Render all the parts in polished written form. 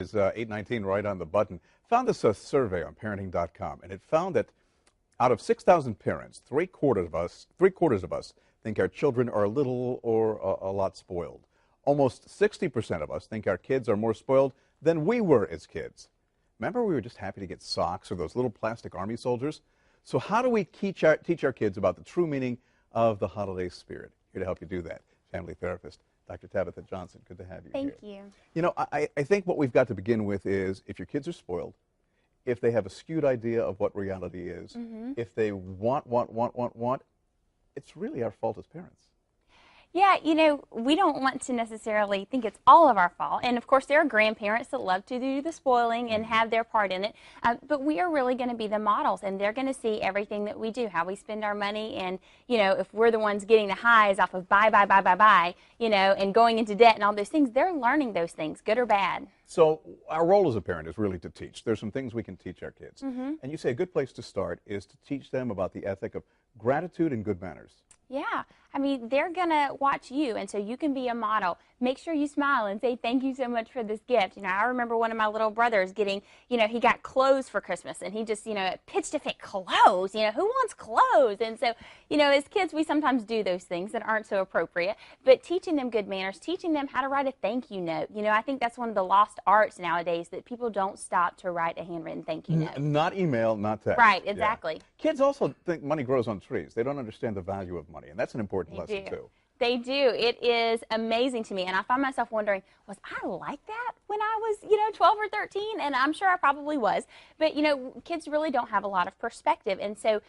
Is 819 right on the button. Found this survey on parenting.com, and it found that out of 6,000 parents, three-quarters of us think our children are a little or a lot spoiled. Almost 60% of us think our kids are more spoiled than we were as kids. Remember, we were just happy to get socks or those little plastic army soldiers? So how do we teach our kids about the true meaning of the holiday spirit? Here to help you do that, family therapist Dr. Tabitha Johnson. Good to have you here. Thank you. You know, I think what we've got to begin with is if your kids are spoiled, if they have a skewed idea of what reality is, if they want, it's really our fault as parents. Yeah, you know, we don't want to necessarily think it's all of our fault. And of course, there are grandparents that love to do the spoiling and have their part in it. But we are really going to be the models, and they're going to see everything that we do, how we spend our money. And, you know, if we're the ones getting the highs off of buy, you know, and going into debt and all those things, they're learning those things, good or bad. So our role as a parent is really to teach. There's some things we can teach our kids. And you say a good place to start is to teach them about the ethic of gratitude and good manners. Yeah, I mean, they're going to watch you, and so you can be a model. Make sure you smile and say thank you so much for this gift. You know, I remember one of my little brothers getting, you know, he got clothes for Christmas, and he just, you know, pitched a fit, clothes, you know, who wants clothes? And so, you know, as kids, we sometimes do those things that aren't so appropriate, but teaching them good manners, teaching them how to write a thank you note. You know, I think that's one of the lost arts nowadays, that people don't stop to write a handwritten thank you note. Not email, not text. Right, exactly. Yeah. Kids also think money grows on trees. They don't understand the value of money, and that's an important lesson too. They do. It is amazing to me, and I find myself wondering, was I like that when I was, you know, 12 or 13? And I'm sure I probably was. But, you know, kids really don't have a lot of perspective, and so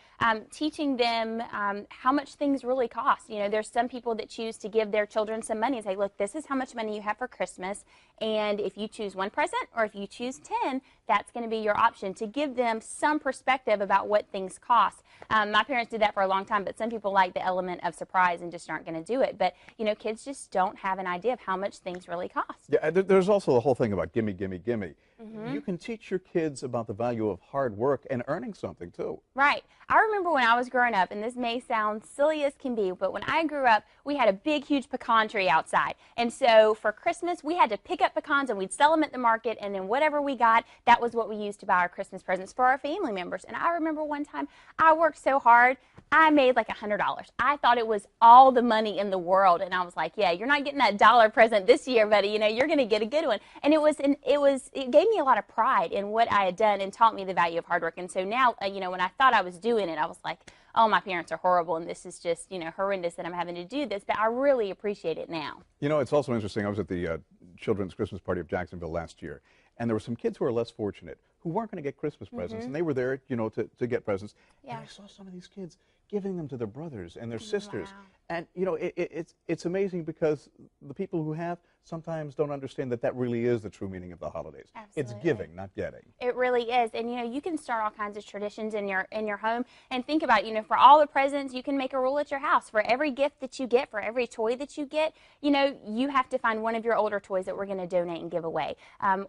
teaching them how much things really cost. You know, there's some people that choose to give their children some money and say, look, this is how much money you have for Christmas, and if you choose one present or if you choose 10, that's going to be your option, to give them some perspective about what things cost. My parents did that for a long time, but some people like the element of surprise and just aren't going to do it. But, you know, kids just don't have an idea of how much things really cost. Yeah, there's also the whole thing about gimme, gimme, gimme. You can teach your kids about the value of hard work and earning something too. Right. I remember when I was growing up, and this may sound silly as can be, but when I grew up, we had a big, huge pecan tree outside. And so for Christmas, we had to pick up pecans and we'd sell them at the market, and then whatever we got, that was what we used to buy our Christmas presents for our family members. And I remember one time I worked so hard, I made like $100. I thought it was all the money in the world, and I was like, yeah, you're not getting that dollar present this year, buddy. You know, you're going to get a good one. And it gave me a lot of pride in what I had done and taught me the value of hard work. And so now, you know, when I thought I was doing it, I was like, oh, my parents are horrible, and this is just, you know, horrendous that I'm having to do this. But I really appreciate it now. You know, it's also interesting. I was at the children's Christmas party of Jacksonville last year, and there were some kids who were less fortunate who weren't going to get Christmas presents, and they were there, you know, to get presents. Yeah. And I saw some of these kids giving them to their brothers and their sisters. Wow. And, you know, it's amazing because the people who have sometimes don't understand that that really is the true meaning of the holidays. Absolutely. It's giving, not getting. It really is. And, you know, you can start all kinds of traditions in your home, and think about, you know, for all the presents, you can make a rule at your house. For every gift that you get, for every toy that you get, you know, you have to find one of your older toys that we're going to donate and give away.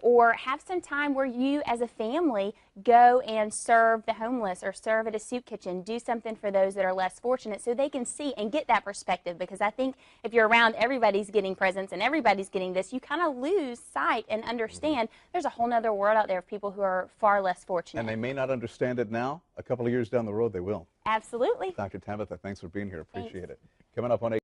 Or have some time where you as a family go and serve the homeless or serve at a soup kitchen. Do something for those that are less fortunate so they can see and get that perspective, because I think if you're around everybody's getting presents and everybody's getting this, you kind of lose sight and understand there's a whole nother world out there of people who are far less fortunate. And they may not understand it now. A couple of years down the road, they will. Absolutely. Dr. Tabitha, thanks for being here. Appreciate it. Coming up on